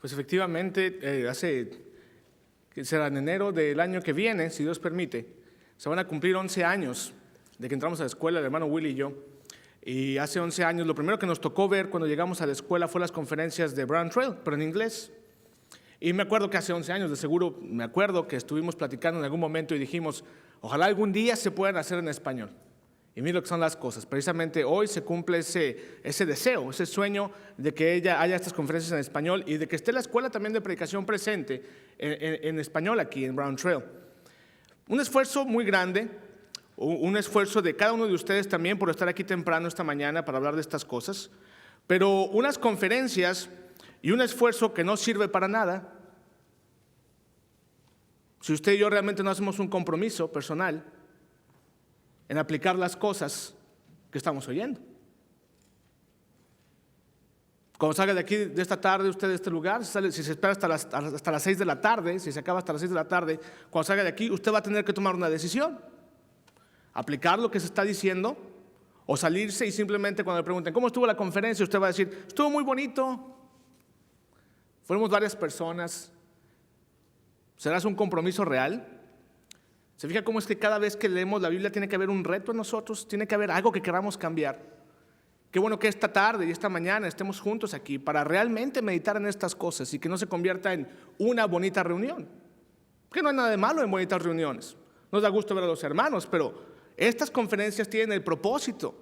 Pues efectivamente, que será en enero del año que viene, si Dios permite, se van a cumplir 11 años de que entramos a la escuela, el hermano Willy y yo. Y hace 11 años, lo primero que nos tocó ver cuando llegamos a la escuela fue las conferencias de Brown Trail, pero en inglés. Y me acuerdo que hace 11 años, de seguro, me acuerdo que estuvimos platicando en algún momento y dijimos, ojalá algún día se puedan hacer en español. Y mira lo que son las cosas. Precisamente hoy se cumple ese deseo, ese sueño de que haya estas conferencias en español y de que esté la escuela también de predicación presente en español aquí en Brown Trail. Un esfuerzo muy grande, un esfuerzo de cada uno de ustedes también por estar aquí temprano esta mañana para hablar de estas cosas, pero unas conferencias y un esfuerzo que no sirve para nada si usted y yo realmente no hacemos un compromiso personal en aplicar las cosas que estamos oyendo. Cuando salga de aquí, de esta tarde, usted de este lugar, si se espera hasta las 6 de la tarde, si se acaba hasta las 6 de la tarde, cuando salga de aquí, usted va a tener que tomar una decisión. Aplicar lo que se está diciendo o salirse y simplemente cuando le pregunten, ¿cómo estuvo la conferencia? Usted va a decir, estuvo muy bonito. Fuimos varias personas. ¿Será un compromiso real? ¿Se fija cómo es que cada vez que leemos la Biblia tiene que haber un reto en nosotros? Tiene que haber algo que queramos cambiar. Qué bueno que esta tarde y esta mañana estemos juntos aquí para realmente meditar en estas cosas y que no se convierta en una bonita reunión. Porque no hay nada de malo en bonitas reuniones. Nos da gusto ver a los hermanos, pero estas conferencias tienen el propósito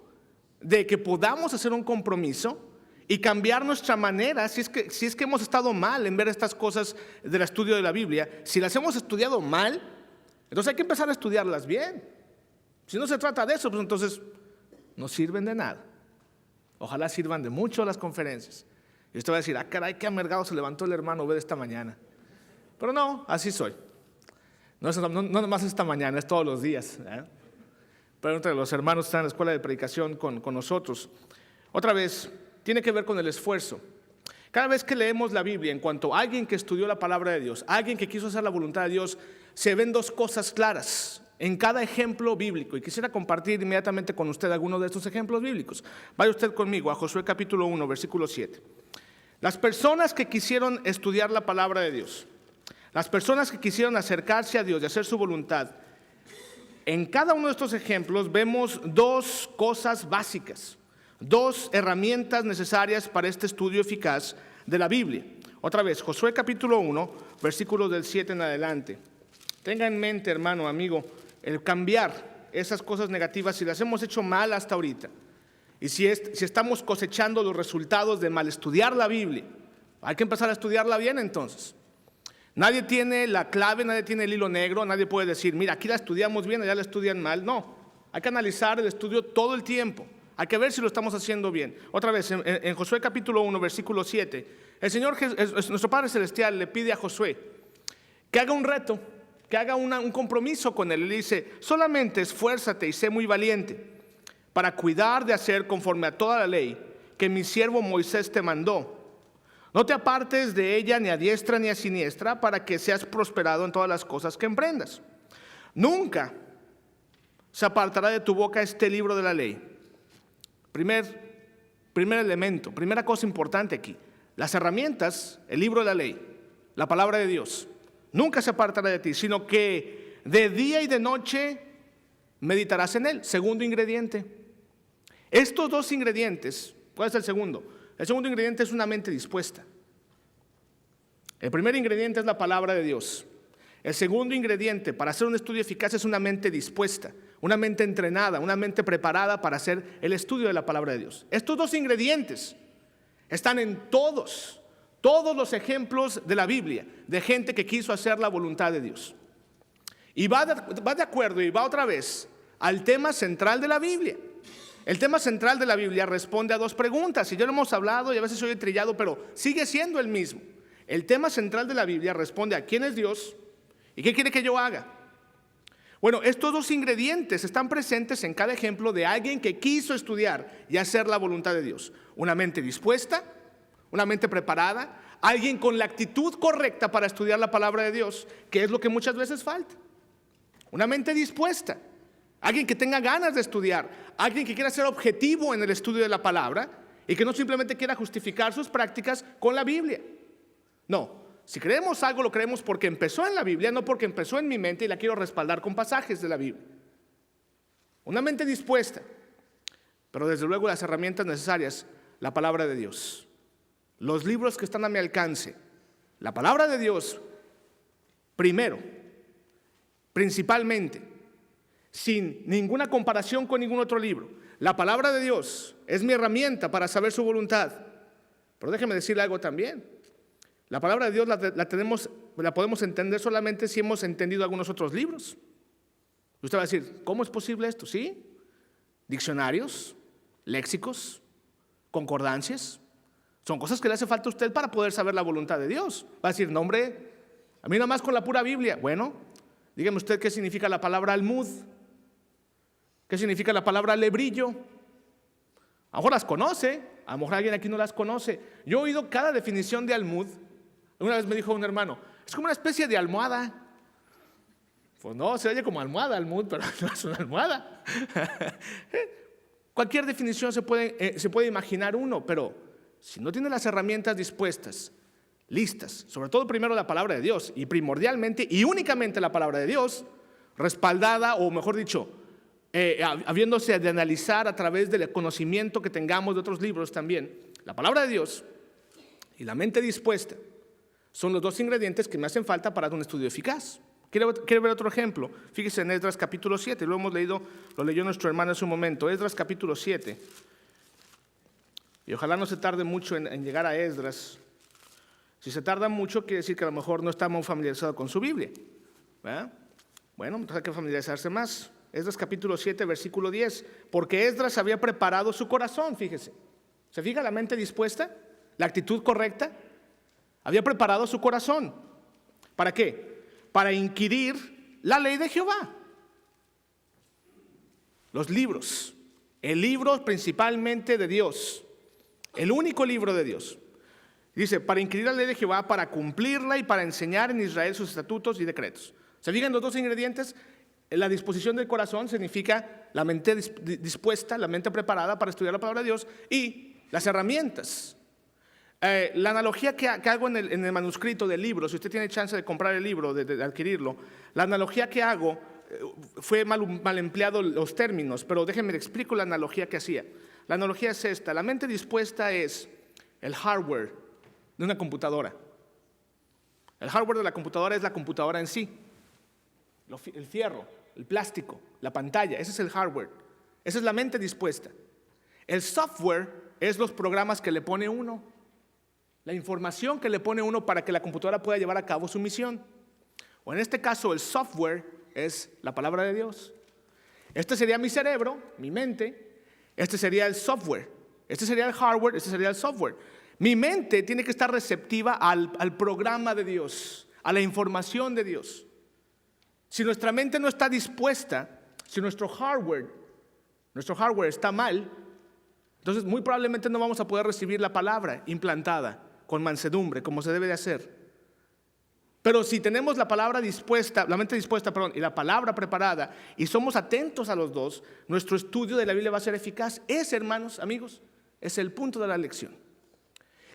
de que podamos hacer un compromiso y cambiar nuestra manera, si es que hemos estado mal en ver estas cosas del estudio de la Biblia. Si las hemos estudiado mal, entonces hay que empezar a estudiarlas bien. Si no se trata de eso, pues entonces no sirven de nada. Ojalá sirvan de mucho las conferencias. Y usted va a decir, caray, qué amargado se levantó el hermano de esta mañana. Pero no, así soy. No nomás esta mañana, es todos los días. Pero entre los hermanos están en la escuela de predicación con nosotros. Otra vez, tiene que ver con el esfuerzo. Cada vez que leemos la Biblia, en cuanto a alguien que estudió la palabra de Dios, alguien que quiso hacer la voluntad de Dios, se ven dos cosas claras en cada ejemplo bíblico. Y quisiera compartir inmediatamente con usted algunos de estos ejemplos bíblicos. Vaya usted conmigo a Josué capítulo 1, versículo 7. Las personas que quisieron estudiar la palabra de Dios, las personas que quisieron acercarse a Dios y hacer su voluntad, en cada uno de estos ejemplos vemos dos cosas básicas, dos herramientas necesarias para este estudio eficaz de la Biblia. Otra vez, Josué capítulo 1, versículos del 7 en adelante. Tenga en mente, hermano, amigo, el cambiar esas cosas negativas si las hemos hecho mal hasta ahorita. Y si estamos cosechando los resultados de mal estudiar la Biblia, hay que empezar a estudiarla bien entonces. Nadie tiene la clave, nadie tiene el hilo negro, nadie puede decir, mira, aquí la estudiamos bien, allá la estudian mal. No, hay que analizar el estudio todo el tiempo. Hay que ver si lo estamos haciendo bien. Otra vez, en Josué capítulo 1, versículo 7, el Señor, nuestro Padre Celestial, le pide a Josué que haga un reto, que haga un compromiso con él. Le dice, solamente esfuérzate y sé muy valiente para cuidar de hacer conforme a toda la ley que mi siervo Moisés te mandó. No te apartes de ella ni a diestra ni a siniestra para que seas prosperado en todas las cosas que emprendas. Nunca se apartará de tu boca este libro de la ley. Primer elemento, primera cosa importante aquí. Las herramientas, el libro de la ley, la palabra de Dios, nunca se apartará de ti, sino que de día y de noche meditarás en él. Segundo ingrediente. Estos dos ingredientes, ¿cuál es el segundo? El segundo ingrediente es una mente dispuesta. El primer ingrediente es la palabra de Dios. El segundo ingrediente para hacer un estudio eficaz es una mente dispuesta, una mente entrenada, una mente preparada para hacer el estudio de la palabra de Dios. Estos dos ingredientes están en todos los ejemplos de la Biblia, de gente que quiso hacer la voluntad de Dios. Y va de acuerdo y va otra vez al tema central de la Biblia. El tema central de la Biblia responde a dos preguntas, y ya lo hemos hablado y a veces soy trillado, pero sigue siendo el mismo. El tema central de la Biblia responde a quién es Dios y qué quiere que yo haga. Bueno, estos dos ingredientes están presentes en cada ejemplo de alguien que quiso estudiar y hacer la voluntad de Dios. Una mente dispuesta, una mente preparada, alguien con la actitud correcta para estudiar la palabra de Dios, que es lo que muchas veces falta. Una mente dispuesta, alguien que tenga ganas de estudiar, alguien que quiera ser objetivo en el estudio de la palabra y que no simplemente quiera justificar sus prácticas con la Biblia. No, si creemos algo lo creemos porque empezó en la Biblia, no porque empezó en mi mente y la quiero respaldar con pasajes de la Biblia. Una mente dispuesta, pero desde luego las herramientas necesarias, la palabra de Dios. Los libros que están a mi alcance, la palabra de Dios, primero, principalmente, sin ninguna comparación con ningún otro libro. La palabra de Dios es mi herramienta para saber su voluntad. Pero déjeme decirle algo también. La palabra de Dios la podemos entender solamente si hemos entendido algunos otros libros. Usted va a decir, ¿cómo es posible esto? ¿Sí? Diccionarios, léxicos, concordancias. Son cosas que le hace falta a usted para poder saber la voluntad de Dios. Va a decir, no hombre, a mí nada más con la pura Biblia. Bueno, dígame usted qué significa la palabra almud. ¿Qué significa la palabra lebrillo? A lo mejor las conoce, a lo mejor alguien aquí no las conoce. Yo he oído cada definición de almud. Una vez me dijo un hermano, es como una especie de almohada. Pues no, se oye como almohada, almud, pero no es una almohada. Cualquier definición se puede imaginar uno, pero si no tiene las herramientas dispuestas, listas, sobre todo primero la palabra de Dios, y primordialmente y únicamente la palabra de Dios, respaldada, o mejor dicho, habiéndose de analizar a través del conocimiento que tengamos de otros libros también, la palabra de Dios y la mente dispuesta son los dos ingredientes que me hacen falta para un estudio eficaz. ¿Quiere ver otro ejemplo? Fíjese en Esdras capítulo 7, lo hemos leído, lo leyó nuestro hermano hace un momento. Esdras capítulo 7. Y ojalá no se tarde mucho en llegar a Esdras. Si se tarda mucho, quiere decir que a lo mejor no está muy familiarizado con su Biblia, ¿verdad? Bueno, entonces hay que familiarizarse más. Esdras capítulo 7, versículo 10. Porque Esdras había preparado su corazón, fíjese. ¿Se fija la mente dispuesta? ¿La actitud correcta? Había preparado su corazón. ¿Para qué? Para inquirir la ley de Jehová. Los libros. El libro principalmente de Dios. El único libro de Dios. Dice, para inquirir la ley de Jehová, para cumplirla y para enseñar en Israel sus estatutos y decretos. ¿Se fijan los dos ingredientes? La disposición del corazón significa la mente dispuesta, la mente preparada para estudiar la palabra de Dios, y las herramientas. La analogía que hago en el manuscrito del libro, si usted tiene chance de comprar el libro, de adquirirlo, la analogía que hago, fue mal empleado los términos, pero déjenme le explico la analogía que hacía. La analogía es esta: la mente dispuesta es el hardware de una computadora. El hardware de la computadora es la computadora en sí, el fierro, el plástico, la pantalla, ese es el hardware. Esa es la mente dispuesta. El software es los programas que le pone uno, la información que le pone uno para que la computadora pueda llevar a cabo su misión. O en este caso el software es la palabra de Dios. Este sería mi cerebro, mi mente. Este sería el software. Este sería el hardware, este sería el software. Mi mente tiene que estar receptiva al programa de Dios, a la información de Dios. Si nuestra mente no está dispuesta, si nuestro hardware está mal, entonces muy probablemente no vamos a poder recibir la palabra implantada con mansedumbre, como se debe de hacer. Pero si tenemos la palabra dispuesta, la mente dispuesta, y la palabra preparada, y somos atentos a los dos, nuestro estudio de la Biblia va a ser eficaz. Ese, hermanos, amigos, es el punto de la lección.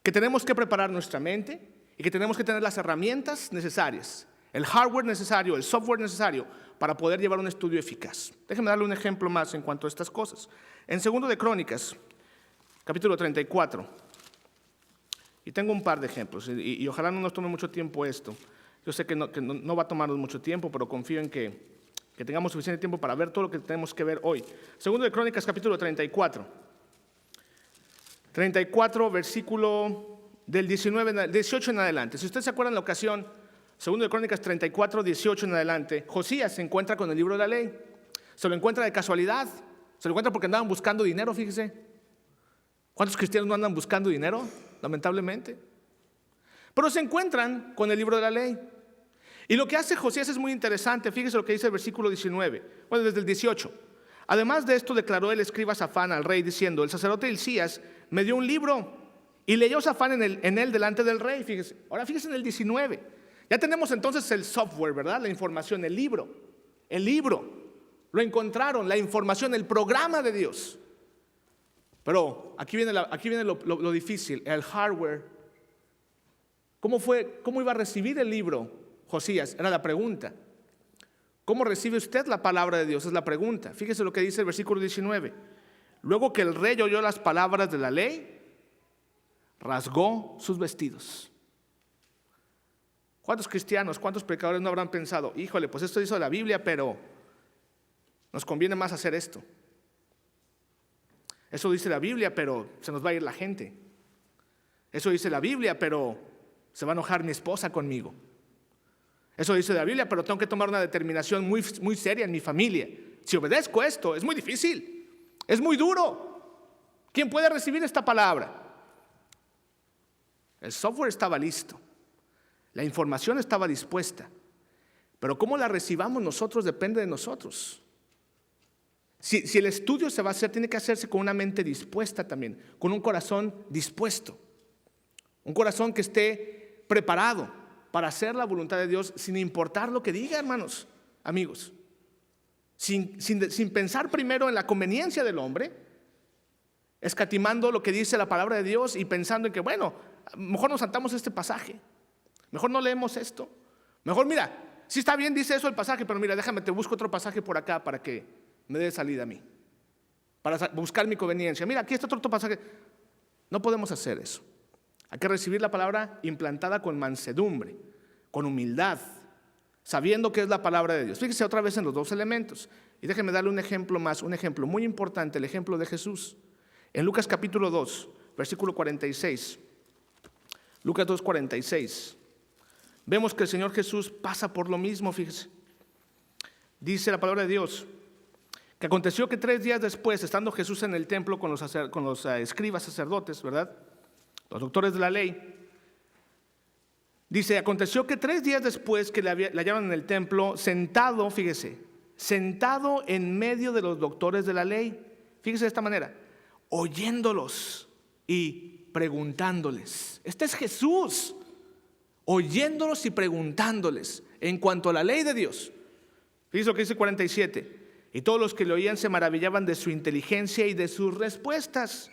Que tenemos que preparar nuestra mente y que tenemos que tener las herramientas necesarias, el hardware necesario, el software necesario para poder llevar un estudio eficaz. Déjenme darle un ejemplo más en cuanto a estas cosas. En 2 de Crónicas, capítulo 34, y tengo un par de ejemplos, y ojalá no nos tome mucho tiempo esto. Yo sé que no va a tomarnos mucho tiempo, pero confío en que tengamos suficiente tiempo para ver todo lo que tenemos que ver hoy. 2 de Crónicas, capítulo 34. 34, versículo del 18 en adelante. Si usted se acuerda en la ocasión, 2 de Crónicas 34, 18 en adelante, Josías se encuentra con el libro de la ley. Se lo encuentra de casualidad. Se lo encuentra porque andaban buscando dinero, fíjese. ¿Cuántos cristianos no andan buscando dinero? Lamentablemente. Pero se encuentran con el libro de la ley. Y lo que hace Josías es muy interesante. Fíjese lo que dice el versículo 19. Bueno, desde el 18. Además de esto, declaró el escriba Safán al rey diciendo: el sacerdote Hilcías me dio un libro. Y leyó Safán en él delante del rey. Fíjese. Ahora fíjese en el 19. Ya tenemos entonces el software, ¿verdad? La información, el libro. El libro. Lo encontraron, la información, el programa de Dios. Pero aquí viene lo difícil, el hardware ¿Cómo iba a recibir el libro Josías? Era la pregunta. ¿Cómo recibe usted la palabra de Dios? Es la pregunta. Fíjese lo que dice el versículo 19. Luego que el rey oyó las palabras de la ley, rasgó sus vestidos. ¿Cuántos cristianos, cuántos predicadores no habrán pensado, híjole, pues esto hizo la Biblia, pero nos conviene más hacer esto? Eso dice la Biblia, pero se nos va a ir la gente. Eso dice la Biblia, pero se va a enojar mi esposa conmigo. Eso dice la Biblia, pero tengo que tomar una determinación muy, muy seria en mi familia. Si obedezco esto, es muy difícil, es muy duro. ¿Quién puede recibir esta palabra? El software estaba listo, la información estaba dispuesta, pero cómo la recibamos nosotros depende de nosotros. Si el estudio se va a hacer, tiene que hacerse con una mente dispuesta también, con un corazón dispuesto, un corazón que esté preparado para hacer la voluntad de Dios sin importar lo que diga, hermanos, amigos, sin pensar primero en la conveniencia del hombre, escatimando lo que dice la palabra de Dios y pensando en que, bueno, mejor nos saltamos este pasaje, mejor no leemos esto, mejor mira, sí está bien, dice eso el pasaje, pero mira, déjame, te busco otro pasaje por acá para que me dé salida a mí, para buscar mi conveniencia. Mira, aquí está otro pasaje. No podemos hacer eso. Hay que recibir la palabra implantada con mansedumbre, con humildad, sabiendo que es la palabra de Dios. Fíjese otra vez en los dos elementos. Y déjeme darle un ejemplo más, un ejemplo muy importante, el ejemplo de Jesús. En Lucas capítulo 2, versículo 46. Lucas 2, 46. Vemos que el Señor Jesús pasa por lo mismo, fíjese. Dice la palabra de Dios, que aconteció que 3 días después, estando Jesús en el templo con los escribas sacerdotes, ¿verdad?, los doctores de la ley, dice, aconteció que 3 días después que le hallaron en el templo, sentado, fíjese, sentado en medio de los doctores de la ley, fíjese de esta manera, oyéndolos y preguntándoles. Este es Jesús, oyéndolos y preguntándoles en cuanto a la ley de Dios. Fíjese lo que dice 47. Y todos los que le oían se maravillaban de su inteligencia y de sus respuestas.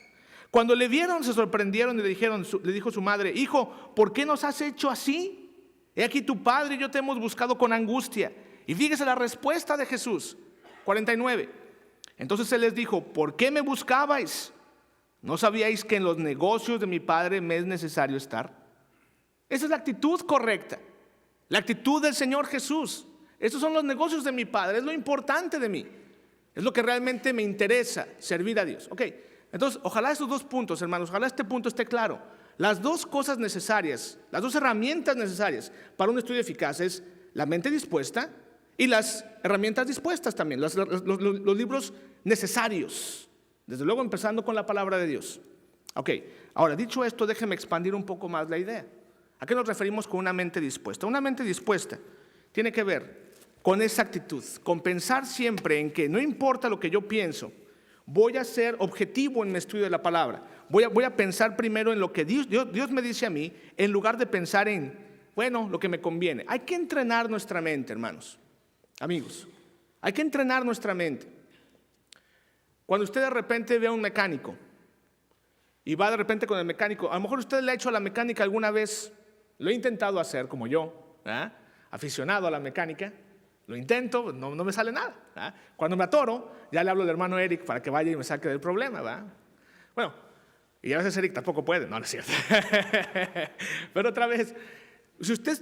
Cuando le vieron se sorprendieron y le dijo su madre, hijo, ¿por qué nos has hecho así? He aquí tu padre y yo te hemos buscado con angustia. Y fíjese la respuesta de Jesús, 49. Entonces él les dijo, ¿por qué me buscabais? ¿No sabíais que en los negocios de mi padre me es necesario estar? Esa es la actitud correcta, la actitud del Señor Jesús. Estos son los negocios de mi Padre, es lo importante de mí, es lo que realmente me interesa, servir a Dios. Ok, entonces ojalá estos 2 puntos, hermanos, ojalá este punto esté claro. Las 2 cosas necesarias, las 2 herramientas necesarias para un estudio eficaz es la mente dispuesta y las herramientas dispuestas también, los libros necesarios, desde luego empezando con la palabra de Dios. Ok, ahora dicho esto, déjeme expandir un poco más la idea. ¿A qué nos referimos con una mente dispuesta? Una mente dispuesta tiene que ver con esa actitud, con pensar siempre en que no importa lo que yo pienso, voy a ser objetivo en mi estudio de la palabra. Voy a pensar primero en lo que Dios me dice a mí, en lugar de pensar en, bueno, lo que me conviene. Hay que entrenar nuestra mente, hermanos, amigos. Hay que entrenar nuestra mente. Cuando usted de repente ve a un mecánico y va de repente con el mecánico, a lo mejor usted le ha hecho a la mecánica alguna vez, lo he intentado hacer como yo, aficionado a la mecánica. Lo intento, no me sale nada, ¿verdad? Cuando me atoro, ya le hablo al hermano Eric para que vaya y me saque del problema, ¿verdad? Bueno, y a veces Eric tampoco puede, no es cierto. Pero otra vez, si usted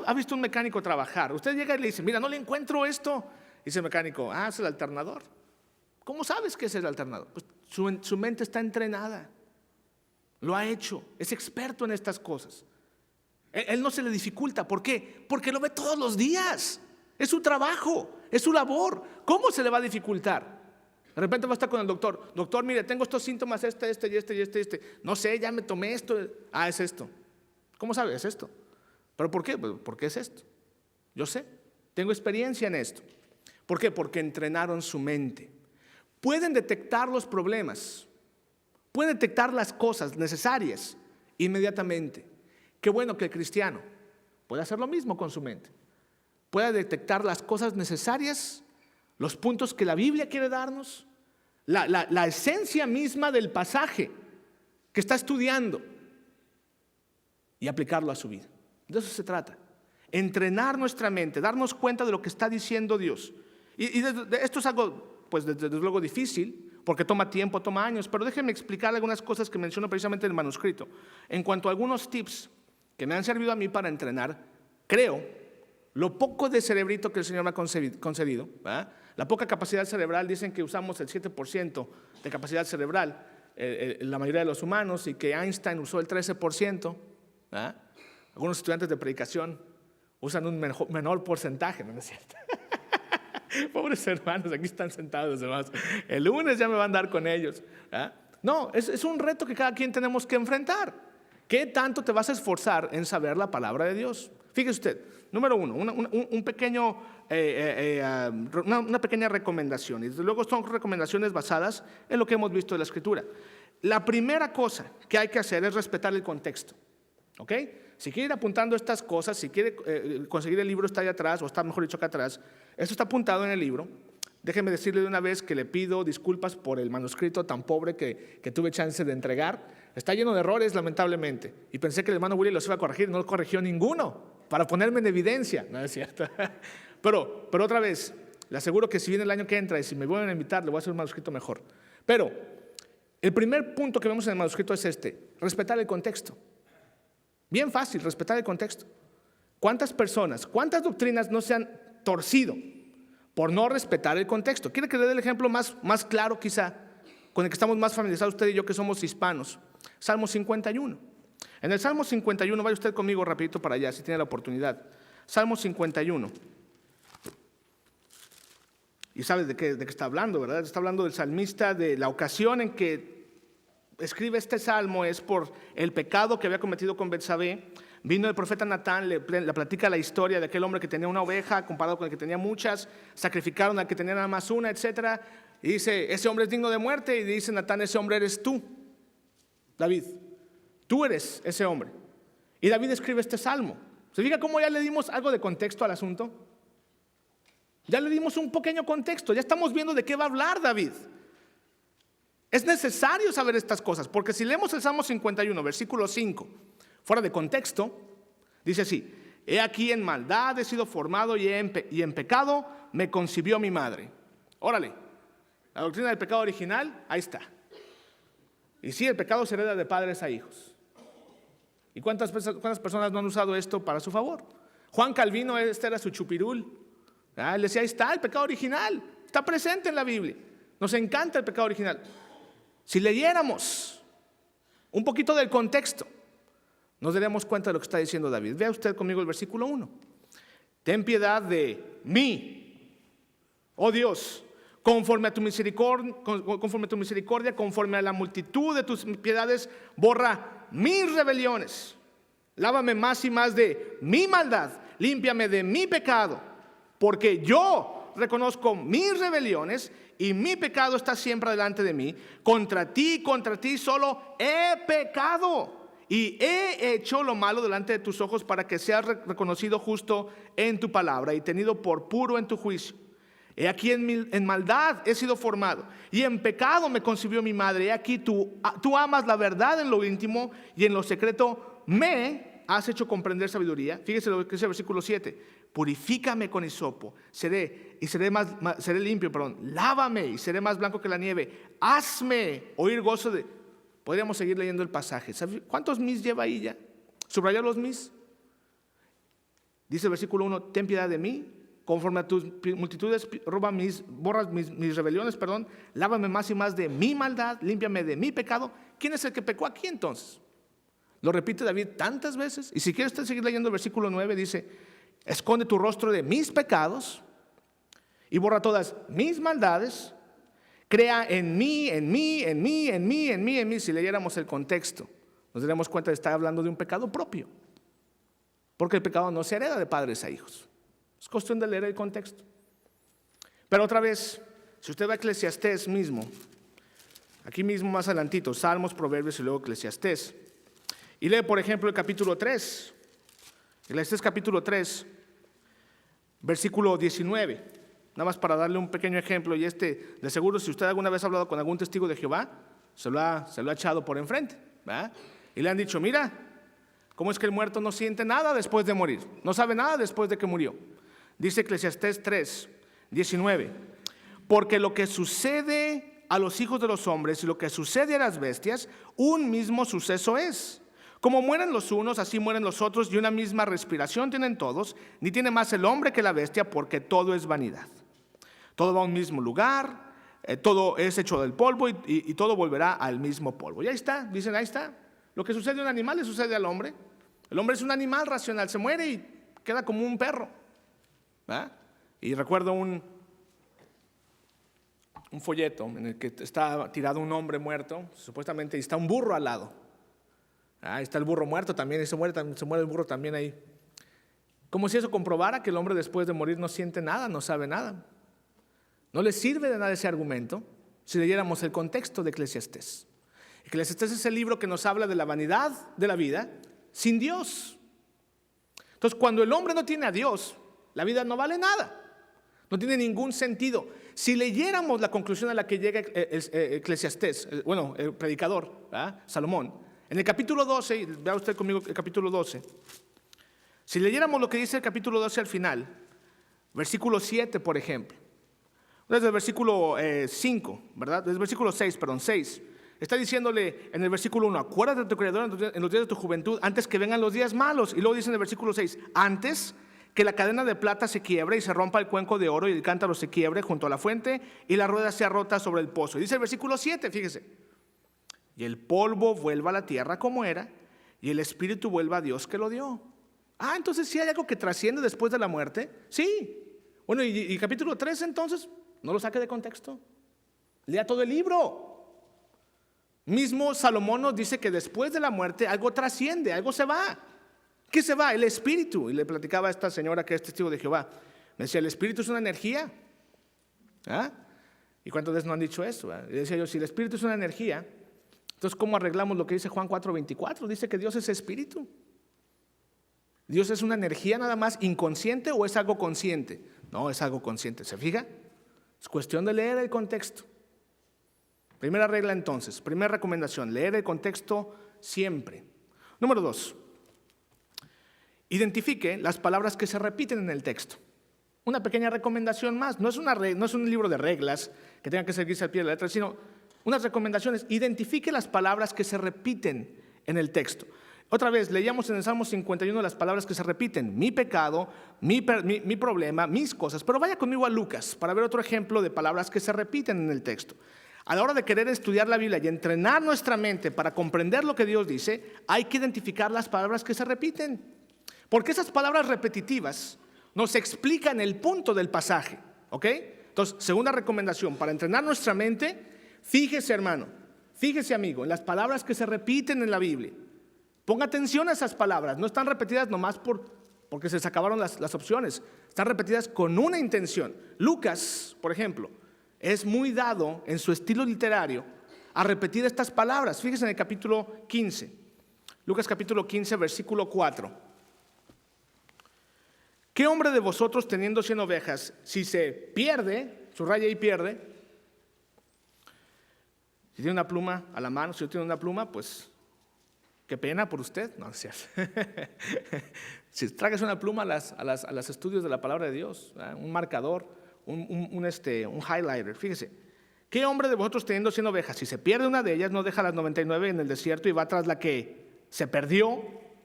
ha visto un mecánico trabajar, usted llega y le dice, mira, no le encuentro esto. Dice el mecánico, es el alternador. ¿Cómo sabes que es el alternador? Pues su mente está entrenada, lo ha hecho, es experto en estas cosas. Él no se le dificulta, ¿por qué? Porque lo ve todos los días. Es su trabajo, es su labor. ¿Cómo se le va a dificultar? De repente va a estar con el doctor. Doctor, mire, tengo estos síntomas, este. No sé, ya me tomé esto. Es esto. ¿Cómo sabe? Es esto. ¿Pero por qué? Pues porque es esto. Yo sé, tengo experiencia en esto. ¿Por qué? Porque entrenaron su mente. Pueden detectar los problemas, pueden detectar las cosas necesarias inmediatamente. Qué bueno que el cristiano puede hacer lo mismo con su mente. Pueda detectar las cosas necesarias, los puntos que la Biblia quiere darnos, la esencia misma del pasaje que está estudiando. y aplicarlo a su vida. De eso se trata. Entrenar nuestra mente, darnos cuenta de lo que está diciendo Dios. Y esto es algo, pues desde luego difícil, porque toma tiempo, toma años, pero déjenme explicar algunas cosas que menciono precisamente en el manuscrito. En cuanto a algunos tips que me han servido a mí para entrenar, creo, lo poco de cerebrito que el Señor me ha concedido, ¿verdad? La poca capacidad cerebral, dicen que usamos el 7% de capacidad cerebral, la mayoría de los humanos, y que Einstein usó el 13%, ¿verdad? Algunos estudiantes de predicación usan un menor porcentaje, ¿no es cierto? Pobres hermanos, aquí están sentados, hermanos. El lunes ya me van a dar con ellos. No, es un reto que cada quien tenemos que enfrentar. ¿Qué tanto te vas a esforzar en saber la palabra de Dios? Fíjese usted, número uno, una pequeña recomendación. Y desde luego son recomendaciones basadas en lo que hemos visto de la Escritura. La primera cosa que hay que hacer es respetar el contexto. ¿Ok? Si quiere ir apuntando estas cosas, si quiere conseguir el libro, está ahí atrás, o está mejor dicho acá atrás. Esto está apuntado en el libro. Déjeme decirle de una vez que le pido disculpas por el manuscrito tan pobre que tuve chance de entregar. Está lleno de errores, lamentablemente. Y pensé que el hermano Willy los iba a corregir, no corrigió ninguno, para ponerme en evidencia. No es cierto. Pero otra vez, le aseguro que si viene el año que entra y si me vuelven a invitar, le voy a hacer un manuscrito mejor. Pero el primer punto que vemos en el manuscrito es respetar el contexto. Bien fácil, respetar el contexto. ¿Cuántas personas, cuántas doctrinas no se han torcido por no respetar el contexto? ¿Quiere que le dé el ejemplo más claro quizá, con el que estamos más familiarizados usted y yo que somos hispanos? Salmo 51. En el Salmo 51, vaya usted conmigo rapidito para allá, si tiene la oportunidad. Salmo 51. Y sabe de qué está hablando, ¿verdad? Está hablando del salmista, de la ocasión en que escribe este salmo es por el pecado que había cometido con Betsabé. Vino el profeta Natán, le platica la historia de aquel hombre que tenía una oveja comparado con el que tenía muchas, sacrificaron al que tenía nada más una, etc. Y dice, ese hombre es digno de muerte, y dice Natán, ese hombre eres tú, David, tú eres ese hombre. Y David escribe este salmo. ¿Se fija cómo ya le dimos algo de contexto al asunto? Ya le dimos un pequeño contexto, ya estamos viendo de qué va a hablar David. Es necesario saber estas cosas, porque si leemos el Salmo 51, versículo 5, fuera de contexto, dice así: he aquí en maldad he sido formado y en pecado me concibió mi madre. Órale, la doctrina del pecado original, ahí está. Y sí, el pecado se hereda de padres a hijos. ¿Y cuántas personas no han usado esto para su favor? Juan Calvino, este era su chupirul. Él decía, ahí está el pecado original, está presente en la Biblia. Nos encanta el pecado original. Si leyéramos un poquito del contexto, nos daríamos cuenta de lo que está diciendo David. Vea usted conmigo el versículo 1. Ten piedad de mí, oh Dios, conforme a tu misericordia, conforme a la multitud de tus piedades, borra mis rebeliones. Lávame más y más de mi maldad, límpiame de mi pecado, porque yo reconozco mis rebeliones y mi pecado está siempre delante de mí. Contra ti solo he pecado y he hecho lo malo delante de tus ojos, para que seas reconocido justo en tu palabra y tenido por puro en tu juicio. He aquí en maldad he sido formado, y en pecado me concibió mi madre. He aquí tú amas la verdad en lo íntimo, y en lo secreto me has hecho comprender sabiduría. Fíjese lo que dice el versículo 7. Purifícame con hisopo, seré limpio, lávame y seré más blanco que la nieve. Hazme oír gozo de... Podríamos seguir leyendo el pasaje. ¿Cuántos mis lleva ahí ya? ¿Subrayar los mis? Dice el versículo 1, ten piedad de mí, conforme a tus multitudes borras mis rebeliones, lávame más y más de mi maldad, límpiame de mi pecado. ¿Quién es el que pecó aquí entonces? Lo repite David tantas veces. Y si quiere usted seguir leyendo el versículo 9, dice, esconde tu rostro de mis pecados y borra todas mis maldades. Crea en mí. Si leyéramos el contexto, nos daríamos cuenta de estar hablando de un pecado propio, porque el pecado no se hereda de padres a hijos. Es cuestión de leer el contexto. Pero otra vez, si usted va a Eclesiastés mismo, aquí mismo más adelantito, Salmos, Proverbios y luego Eclesiastés, y lee por ejemplo el capítulo 3, Eclesiastés capítulo 3, versículo 19. Nada más para darle un pequeño ejemplo, y de seguro, si usted alguna vez ha hablado con algún testigo de Jehová, se lo ha echado por enfrente, ¿verdad? Y le han dicho, mira, ¿Cómo es que el muerto no siente nada después de morir? No sabe nada después de que murió. Dice Eclesiastés 3:19. Porque lo que sucede a los hijos de los hombres y lo que sucede a las bestias, un mismo suceso es. Como mueren los unos, así mueren los otros, y una misma respiración tienen todos, ni tiene más el hombre que la bestia, porque todo es vanidad. Todo va a un mismo lugar, todo es hecho del polvo y todo volverá al mismo polvo. Y ahí está, dicen, ahí está. Lo que sucede a un animal le sucede al hombre. El hombre es un animal racional, se muere y queda como un perro. ¿verdad? Y recuerdo un folleto en el que está tirado un hombre muerto, supuestamente, y está un burro al lado. Ahí está el burro muerto también, y se muere el burro también ahí. Como si eso comprobara que el hombre después de morir no siente nada, no sabe nada. No le sirve de nada ese argumento si leyéramos el contexto de Eclesiastés. Eclesiastés es el libro que nos habla de la vanidad de la vida sin Dios. Entonces, cuando el hombre no tiene a Dios, la vida no vale nada, no tiene ningún sentido. Si leyéramos la conclusión a la que llega Eclesiastés, el predicador, ¿verdad? Salomón, en el capítulo 12, y vea usted conmigo el capítulo 12, si leyéramos lo que dice el capítulo 12 al final, versículo 7, por ejemplo, desde el versículo 5, ¿verdad? Desde el versículo 6, está diciéndole en el versículo 1, acuérdate de tu Creador en los días de tu juventud, antes que vengan los días malos. Y luego dice en el versículo 6, antes que la cadena de plata se quiebre y se rompa el cuenco de oro y el cántaro se quiebre junto a la fuente y la rueda sea rota sobre el pozo. Y dice el versículo 7, fíjese, y el polvo vuelva a la tierra como era y el espíritu vuelva a Dios que lo dio. Entonces ¿sí hay algo que trasciende después de la muerte? Sí. Bueno, y capítulo 3 entonces, no lo saque de contexto. Lea todo el libro. Mismo Salomón nos dice que después de la muerte algo trasciende, algo se va. ¿Qué se va? El espíritu. Y le platicaba a esta señora que es testigo de Jehová. Me decía, el espíritu es una energía. ¿Y cuántas veces no han dicho eso? Y decía yo, si el espíritu es una energía, entonces ¿cómo arreglamos lo que dice Juan 4:24? Dice que Dios es espíritu. ¿Dios es una energía nada más inconsciente o es algo consciente? No, es algo consciente. ¿Se fija? Es cuestión de leer el contexto. Primera regla entonces, primera recomendación, leer el contexto siempre. Número 2, identifique las palabras que se repiten en el texto. Una pequeña recomendación más, no es un libro de reglas que tenga que seguirse al pie de la letra, sino unas recomendaciones. Identifique las palabras que se repiten en el texto. Otra vez, leíamos en el Salmo 51 las palabras que se repiten, mi pecado, mi problema, mis cosas. Pero vaya conmigo a Lucas para ver otro ejemplo de palabras que se repiten en el texto. A la hora de querer estudiar la Biblia y entrenar nuestra mente para comprender lo que Dios dice, hay que identificar las palabras que se repiten. Porque esas palabras repetitivas nos explican el punto del pasaje. ¿Ok? Entonces, segunda recomendación, para entrenar nuestra mente, fíjese hermano, fíjese amigo, en las palabras que se repiten en la Biblia. Ponga atención a esas palabras, no están repetidas nomás porque se les acabaron las opciones, están repetidas con una intención. Lucas, por ejemplo, es muy dado en su estilo literario a repetir estas palabras. Fíjense en el capítulo 15, Lucas capítulo 15, versículo 4. ¿Qué hombre de vosotros teniendo 100 ovejas, si se pierde, subraya y pierde, si tiene una pluma a la mano, si no tiene una pluma, pues qué pena por usted, no es cierto. Si tragas una pluma a los estudios de la palabra de Dios, un marcador, un highlighter, fíjese. ¿Qué hombre de vosotros teniendo 100 ovejas, si se pierde una de ellas, no deja las 99 en el desierto y va tras la que se perdió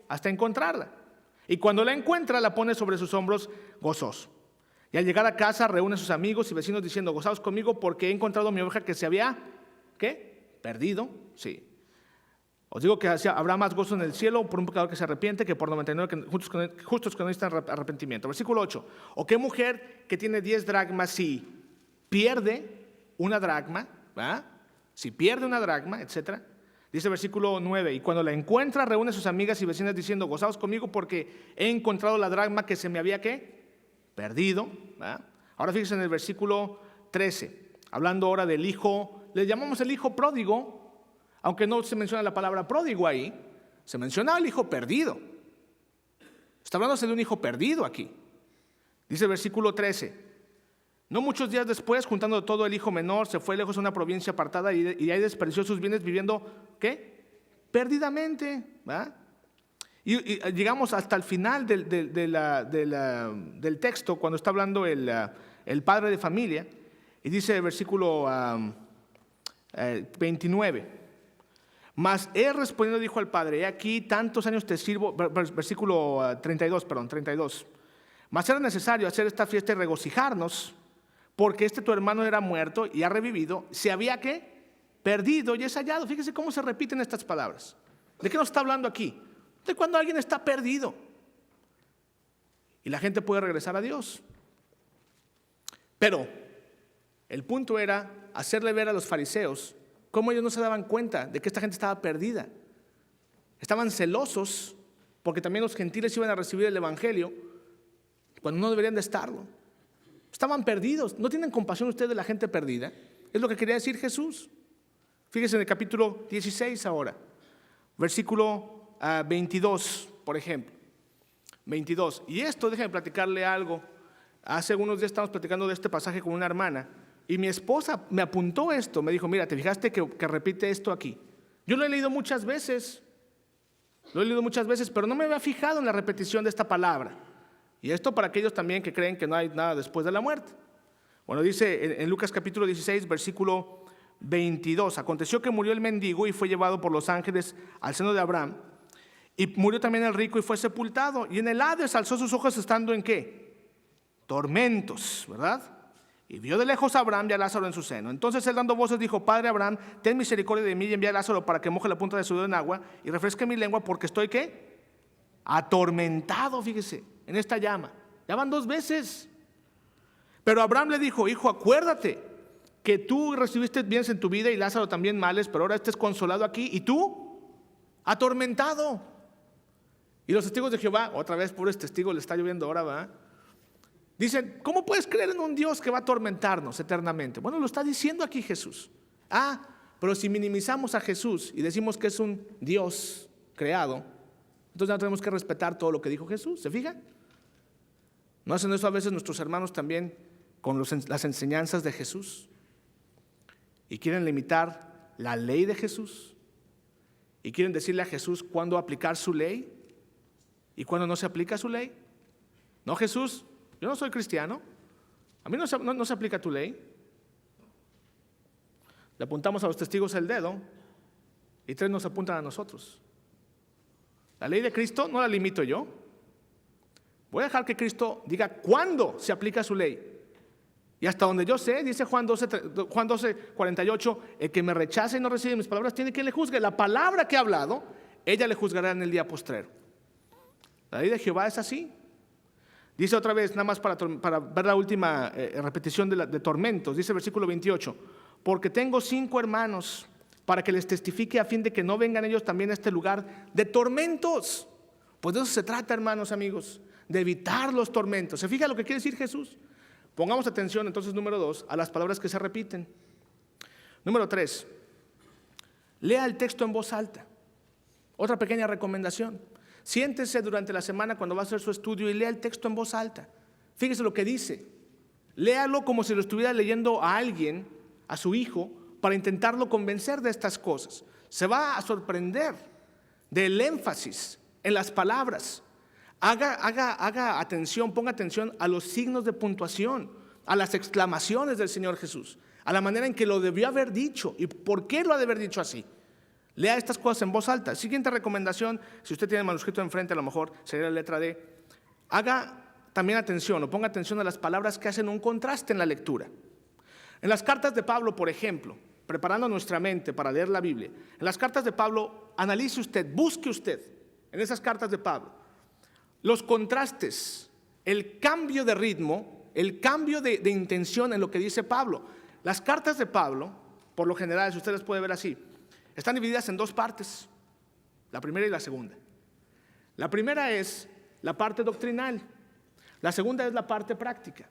hasta encontrarla? Y cuando la encuentra, la pone sobre sus hombros gozoso. Y al llegar a casa, reúne a sus amigos y vecinos diciendo, gozaos conmigo porque he encontrado mi oveja que se había, ¿qué? Perdido, sí. Os digo que habrá más gozo en el cielo por un pecador que se arrepiente que por 99 justos que no necesitan arrepentimiento. Versículo 8. ¿O qué mujer que tiene 10 dracmas si pierde una dracma? ¿Va? Si pierde una dracma, etc. Dice versículo 9. Y cuando la encuentra, reúne a sus amigas y vecinas diciendo, gozaos conmigo porque he encontrado la dracma que se me había, ¿qué? Perdido. ¿Va? Ahora fíjense en el versículo 13. Hablando ahora del hijo, le llamamos el hijo pródigo. Aunque no se menciona la palabra pródigo ahí, se menciona el hijo perdido. Está hablándose de un hijo perdido aquí. Dice el versículo 13. No muchos días después, juntando todo, el hijo menor se fue lejos a una provincia apartada y ahí desperdició sus bienes viviendo, ¿qué? Perdidamente. ¿Va? Y llegamos hasta el final del texto, cuando está hablando el padre de familia, y dice el versículo 29. Mas él respondiendo dijo al padre: he aquí tantos años te sirvo, versículo 32. Mas era necesario hacer esta fiesta y regocijarnos, porque tu hermano era muerto y ha revivido, se había ¿qué? Perdido y es hallado. Fíjese cómo se repiten estas palabras. ¿De qué nos está hablando aquí? De cuando alguien está perdido y la gente puede regresar a Dios. Pero el punto era hacerle ver a los fariseos cómo ellos no se daban cuenta de que esta gente estaba perdida. Estaban celosos porque también los gentiles iban a recibir el evangelio cuando no deberían de estarlo. Estaban perdidos. ¿No tienen compasión ustedes de la gente perdida? Es lo que quería decir Jesús. Fíjense en el capítulo 16 ahora, versículo 22, por ejemplo. 22. Y esto, déjenme platicarle algo. Hace unos días estábamos platicando de este pasaje con una hermana y mi esposa me apuntó esto. Me dijo: mira, ¿te fijaste que repite esto aquí? Yo lo he leído muchas veces. Pero no me había fijado en la repetición de esta palabra. Y esto para aquellos también que creen que no hay nada después de la muerte. Bueno, dice en Lucas capítulo 16, versículo 22. Aconteció que murió el mendigo y fue llevado por los ángeles al seno de Abraham. Y murió también el rico y fue sepultado. Y en el Hades alzó sus ojos estando ¿en qué? Tormentos, ¿verdad? Y vio de lejos a Abraham y a Lázaro en su seno. Entonces él dando voces dijo: Padre Abraham, ten misericordia de mí y envía a Lázaro para que moje la punta de su dedo en agua y refresque mi lengua, porque estoy ¿qué? Atormentado, fíjese, en esta llama. Ya van 2 veces. Pero Abraham le dijo: hijo, acuérdate que tú recibiste bienes en tu vida y Lázaro también males, pero ahora estés consolado aquí y tú atormentado. Y los testigos de Jehová, otra vez pobres testigos, le está lloviendo ahora, ¿verdad? Dicen: ¿cómo puedes creer en un Dios que va a atormentarnos eternamente? Bueno, lo está diciendo aquí Jesús. Pero si minimizamos a Jesús y decimos que es un Dios creado, entonces no tenemos que respetar todo lo que dijo Jesús. ¿Se fijan? ¿No hacen eso a veces nuestros hermanos también con las enseñanzas de Jesús? Y quieren limitar la ley de Jesús. Y quieren decirle a Jesús cuándo aplicar su ley y cuándo no se aplica su ley. No, Jesús, yo no soy cristiano. A mí no se aplica tu ley. Le apuntamos a los testigos el dedo y 3 nos apuntan a nosotros. La ley de Cristo no la limito yo. Voy a dejar que Cristo diga cuándo se aplica su ley. Y hasta donde yo sé, dice Juan 12:48, el que me rechace y no recibe mis palabras tiene quien le juzgue. La palabra que ha hablado, ella le juzgará en el día postrero. La ley de Jehová es así. Dice otra vez, nada más para ver la última repetición de tormentos. Dice el versículo 28, porque tengo 5 hermanos para que les testifique a fin de que no vengan ellos también a este lugar de tormentos. Pues de eso se trata, hermanos, amigos, de evitar los tormentos. ¿Se fija lo que quiere decir Jesús? Pongamos atención entonces, número 2, a las palabras que se repiten. Número 3, lea el texto en voz alta. Otra pequeña recomendación: siéntese durante la semana cuando va a hacer su estudio y lea el texto en voz alta. Fíjese lo que dice. Léalo como si lo estuviera leyendo a alguien, a su hijo, para intentarlo convencer de estas cosas. Se va a sorprender del énfasis en las palabras. Haga atención, ponga atención a los signos de puntuación, a las exclamaciones del Señor Jesús, a la manera en que lo debió haber dicho y por qué lo ha de haber dicho así. Lea estas cosas en voz alta. Siguiente recomendación, si usted tiene el manuscrito enfrente, a lo mejor sería la letra D. Haga también atención o ponga atención a las palabras que hacen un contraste en la lectura. En las cartas de Pablo, por ejemplo, preparando nuestra mente para leer la Biblia, en las cartas de Pablo, analice usted, busque usted en esas cartas de Pablo los contrastes, el cambio de ritmo, el cambio de intención en lo que dice Pablo. Las cartas de Pablo, por lo general, si usted las puede ver así, están divididas en 2 partes, la primera y la segunda. La primera es la parte doctrinal, la segunda es la parte práctica.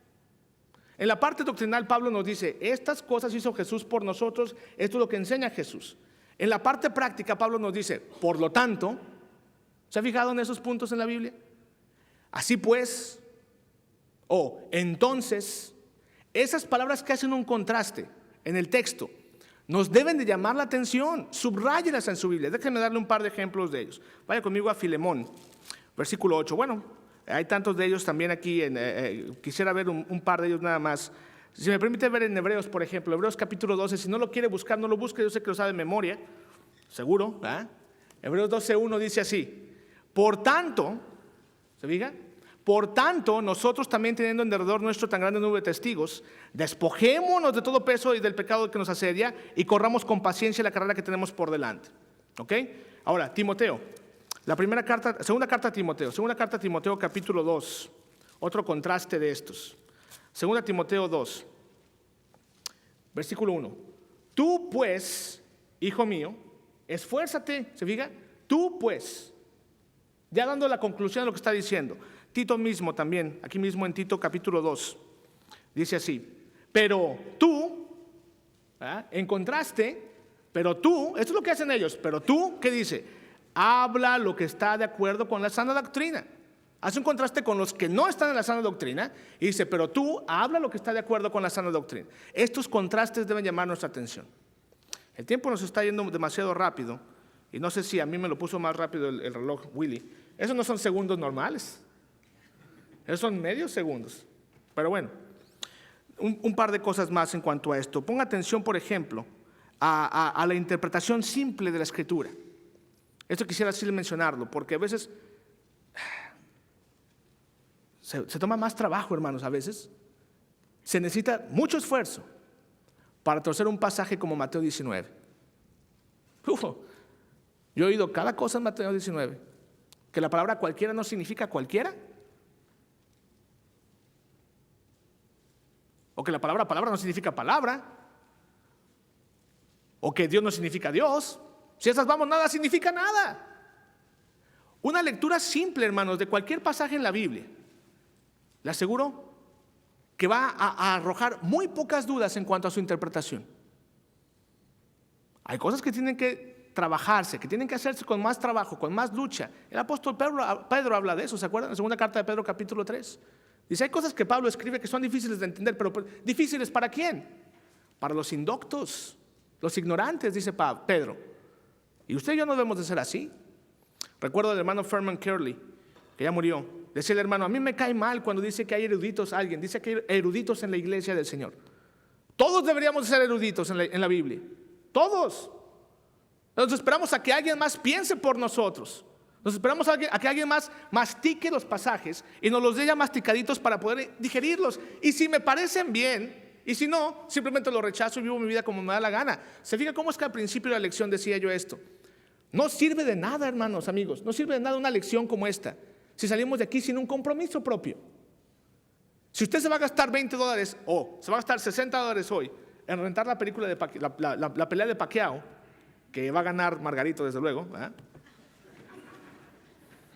En la parte doctrinal Pablo nos dice: estas cosas hizo Jesús por nosotros, esto es lo que enseña Jesús. En la parte práctica Pablo nos dice: por lo tanto, ¿se ha fijado en esos puntos en la Biblia? Así pues, entonces, esas palabras que hacen un contraste en el texto Nos deben de llamar la atención. Subráyelas en su Biblia. Déjenme darle un par de ejemplos de ellos. Vaya conmigo a Filemón, versículo 8. Bueno, hay tantos de ellos también aquí. Quisiera ver un par de ellos nada más. Si me permite ver en Hebreos, por ejemplo, Hebreos capítulo 12. Si no lo quiere buscar, no lo busque. Yo sé que lo sabe de memoria. Seguro. Hebreos 12:1 dice así. Por tanto, ¿se fija? Por tanto, nosotros también teniendo en derredor nuestro tan grande nube de testigos, despojémonos de todo peso y del pecado que nos asedia y corramos con paciencia la carrera que tenemos por delante. ¿Ok? Ahora, Timoteo, segunda carta a Timoteo capítulo 2, otro contraste de estos. Segunda Timoteo 2, versículo 1. Tú pues, hijo mío, esfuérzate, ¿se fija? Tú pues, ya dando la conclusión de lo que está diciendo. Tito mismo también, aquí mismo en Tito capítulo 2, dice así, pero tú, en contraste, pero tú, esto es lo que hacen ellos, pero tú, ¿qué dice? Habla lo que está de acuerdo con la sana doctrina. Hace un contraste con los que no están en la sana doctrina y dice, pero tú habla lo que está de acuerdo con la sana doctrina. Estos contrastes deben llamar nuestra atención. El tiempo nos está yendo demasiado rápido y no sé si a mí me lo puso más rápido el reloj Willy. Esos no son segundos normales. Esos son medios segundos. Pero bueno, un par de cosas más en cuanto a esto. Ponga atención, por ejemplo, a la interpretación simple de la Escritura. Esto quisiera así mencionarlo, porque a veces se toma más trabajo, hermanos, a veces. Se necesita mucho esfuerzo para torcer un pasaje como Mateo 19. Yo he oído cada cosa en Mateo 19. Que la palabra cualquiera no significa cualquiera. O que la palabra no significa palabra. O que Dios no significa Dios. Si esas vamos, nada significa nada. Una lectura simple, hermanos, de cualquier pasaje en la Biblia, le aseguro que va a arrojar muy pocas dudas en cuanto a su interpretación. Hay cosas que tienen que trabajarse, que tienen que hacerse con más trabajo, con más lucha. El apóstol Pedro habla de eso, ¿se acuerdan? En la segunda carta de Pedro, capítulo 3. Dice, hay cosas que Pablo escribe que son difíciles de entender, pero ¿difíciles para quién? Para los indoctos, los ignorantes, dice Pedro. Y usted y yo no debemos de ser así. Recuerdo al hermano Furman Curley, que ya murió. Decía el hermano, a mí me cae mal cuando dice que hay eruditos, dice que hay eruditos en la iglesia del Señor. Todos deberíamos ser eruditos en la Biblia. Todos. Nos esperamos a que alguien más piense por nosotros. Nos esperamos a que alguien más mastique los pasajes y nos los dé ya masticaditos para poder digerirlos. Y si me parecen bien, y si no, simplemente los rechazo y vivo mi vida como me da la gana. ¿Se fija cómo es que al principio de la lección decía yo esto? No sirve de nada, hermanos, amigos. No sirve de nada una lección como esta si salimos de aquí sin un compromiso propio. Si usted se va a gastar $20 o se va a gastar $60 hoy en rentar la película de la pelea de Pacquiao, que va a ganar Margarito, desde luego,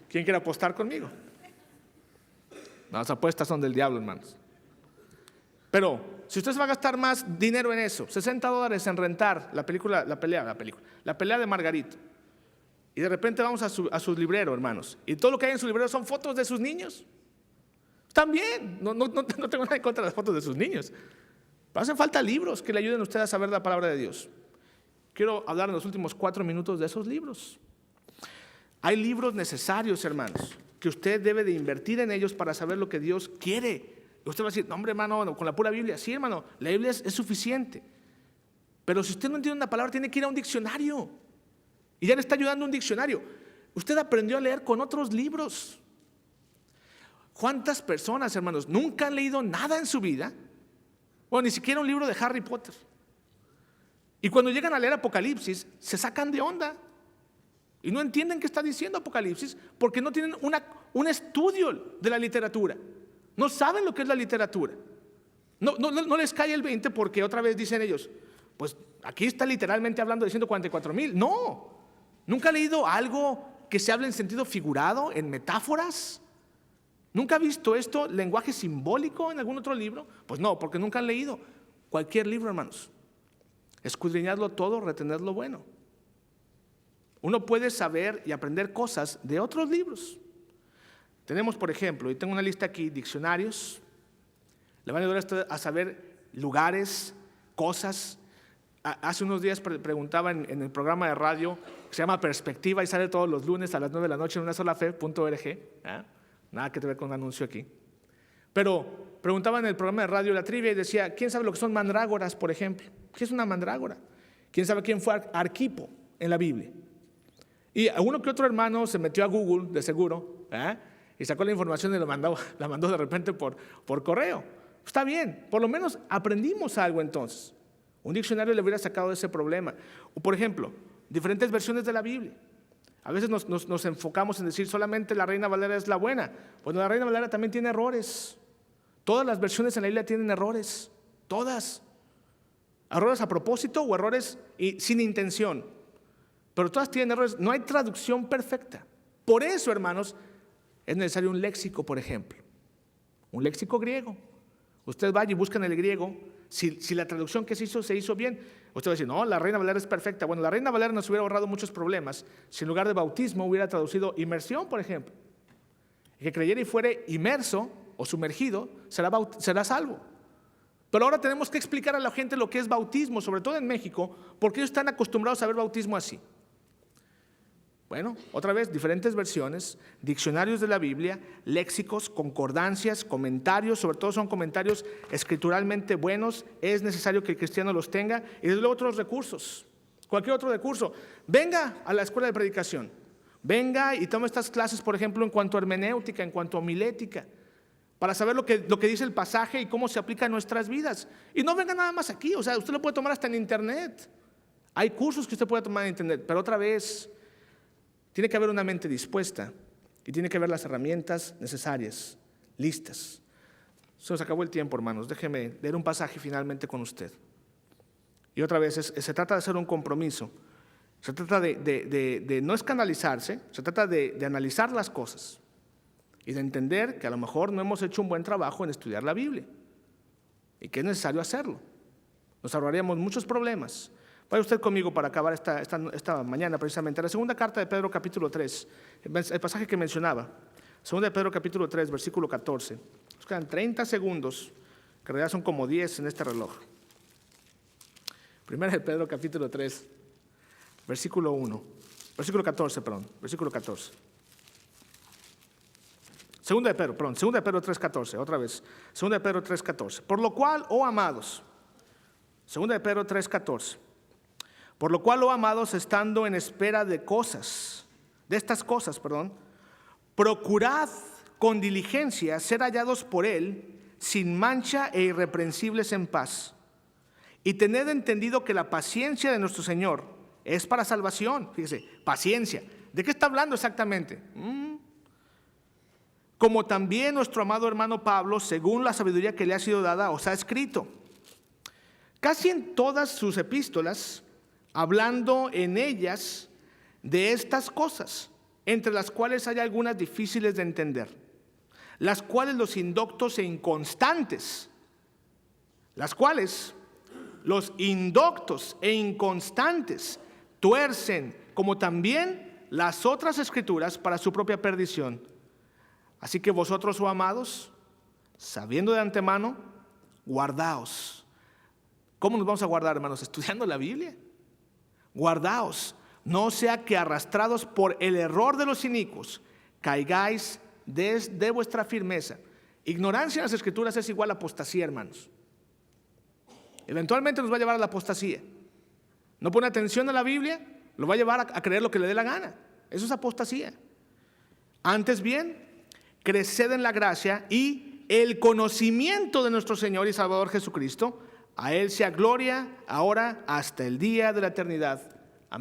¿quién quiere apostar conmigo? Las apuestas son del diablo, hermanos. Pero si usted se va a gastar más dinero en eso, $60 en rentar la pelea de Margarito, y de repente vamos a su librero, hermanos, y todo lo que hay en su librero son fotos de sus niños, también, no tengo nada en contra de las fotos de sus niños, pero hacen falta libros que le ayuden a usted a saber la palabra de Dios. Quiero hablar en los últimos 4 minutos de esos libros. Hay libros necesarios, hermanos, que usted debe de invertir en ellos para saber lo que Dios quiere. Y usted va a decir, no, hombre, hermano, con la pura Biblia. Sí, hermano, la Biblia es suficiente. Pero si usted no entiende una palabra, tiene que ir a un diccionario. Y ya le está ayudando un diccionario. Usted aprendió a leer con otros libros. ¿Cuántas personas, hermanos, nunca han leído nada en su vida? Bueno, ni siquiera un libro de Harry Potter. Y cuando llegan a leer Apocalipsis, se sacan de onda. Y no entienden qué está diciendo Apocalipsis porque no tienen un estudio de la literatura. No saben lo que es la literatura. No les cae el 20 porque otra vez dicen ellos, pues aquí está literalmente hablando de 144,000. No, ¿nunca ha leído algo que se hable en sentido figurado, en metáforas? ¿Nunca ha visto esto, lenguaje simbólico en algún otro libro? Pues no, porque nunca han leído cualquier libro, hermanos. Escudriñarlo todo, retener lo bueno. Uno puede saber y aprender cosas de otros libros. Tenemos, por ejemplo, y tengo una lista aquí, diccionarios. Le van a ayudar a saber lugares, cosas. Hace unos días preguntaba en el programa de radio que se llama Perspectiva y sale todos los lunes a las 9 de la noche en unasolafe.org. ¿eh? Nada que ver con un anuncio aquí. Pero preguntaba en el programa de radio la trivia y decía, ¿quién sabe lo que son mandrágoras, por ejemplo? ¿Qué es una mandrágora? ¿Quién sabe quién fue Arquipo en la Biblia? Y uno que otro hermano se metió a Google, de seguro, y sacó la información y la mandó de repente por correo. Está bien, por lo menos aprendimos algo entonces. Un diccionario le hubiera sacado de ese problema. O, por ejemplo, diferentes versiones de la Biblia. A veces nos enfocamos en decir solamente la Reina Valera es la buena. Bueno, la Reina Valera también tiene errores. Todas las versiones en la Biblia tienen errores. Todas. Errores a propósito o errores sin intención. Pero todas tienen errores. No hay traducción perfecta. Por eso, hermanos, es necesario un léxico, por ejemplo. Un léxico griego. Usted vaya y busca en el griego. Si la traducción que se hizo bien, usted va a decir, no, la Reina Valera es perfecta. Bueno, la Reina Valera nos hubiera ahorrado muchos problemas si en lugar de bautismo hubiera traducido inmersión, por ejemplo. El que creyera y fuere inmerso o sumergido será salvo. Pero ahora tenemos que explicar a la gente lo que es bautismo, sobre todo en México, porque ellos están acostumbrados a ver bautismo así. Bueno, otra vez, diferentes versiones, diccionarios de la Biblia, léxicos, concordancias, comentarios, sobre todo son comentarios escrituralmente buenos, es necesario que el cristiano los tenga, y desde luego otros recursos, cualquier otro recurso. Venga a la escuela de predicación, venga y tome estas clases, por ejemplo, en cuanto a hermenéutica, en cuanto a homilética, para saber lo que dice el pasaje y cómo se aplica a nuestras vidas. Y no venga nada más aquí, o sea, usted lo puede tomar hasta en internet. Hay cursos que usted puede tomar en internet, pero otra vez, tiene que haber una mente dispuesta y tiene que haber las herramientas necesarias, listas. Se nos acabó el tiempo, hermanos. Déjeme leer un pasaje finalmente con usted. Y otra vez, se trata de hacer un compromiso. Se trata de no escandalizarse, se trata de analizar las cosas y de entender que a lo mejor no hemos hecho un buen trabajo en estudiar la Biblia y que es necesario hacerlo. Nos ahorraríamos muchos problemas. Vaya usted conmigo para acabar esta mañana precisamente. La segunda carta de Pedro capítulo 3, el pasaje que mencionaba. Segunda de Pedro capítulo 3, versículo 14. Nos quedan 30 segundos, que en realidad son como 10 en este reloj. Primera de Pedro capítulo 3, versículo 1. Versículo 14, perdón. Versículo 14. Segunda de Pedro 3:14, otra vez. Segunda de Pedro 3:14. Por lo cual, oh amados, segunda de Pedro 3:14. Por lo cual, oh amados, estando en espera de estas cosas, procurad con diligencia ser hallados por Él, sin mancha e irreprensibles en paz. Y tened entendido que la paciencia de nuestro Señor es para salvación. Fíjese, paciencia. ¿De qué está hablando exactamente? Como también nuestro amado hermano Pablo, según la sabiduría que le ha sido dada, os ha escrito. Casi en todas sus epístolas, hablando en ellas de estas cosas, entre las cuales hay algunas difíciles de entender, las cuales los indoctos e inconstantes tuercen, como también las otras escrituras para su propia perdición. Así que vosotros, oh amados, sabiendo de antemano, guardaos. ¿Cómo nos vamos a guardar, hermanos? Estudiando la Biblia. Guardaos, no sea que arrastrados por el error de los inicuos, caigáis de vuestra firmeza. Ignorancia en las Escrituras es igual a apostasía, hermanos. Eventualmente nos va a llevar a la apostasía. No pone atención a la Biblia, lo va a llevar a creer lo que le dé la gana. Eso es apostasía. Antes bien, creced en la gracia y el conocimiento de nuestro Señor y Salvador Jesucristo. A Él sea gloria, ahora hasta el día de la eternidad.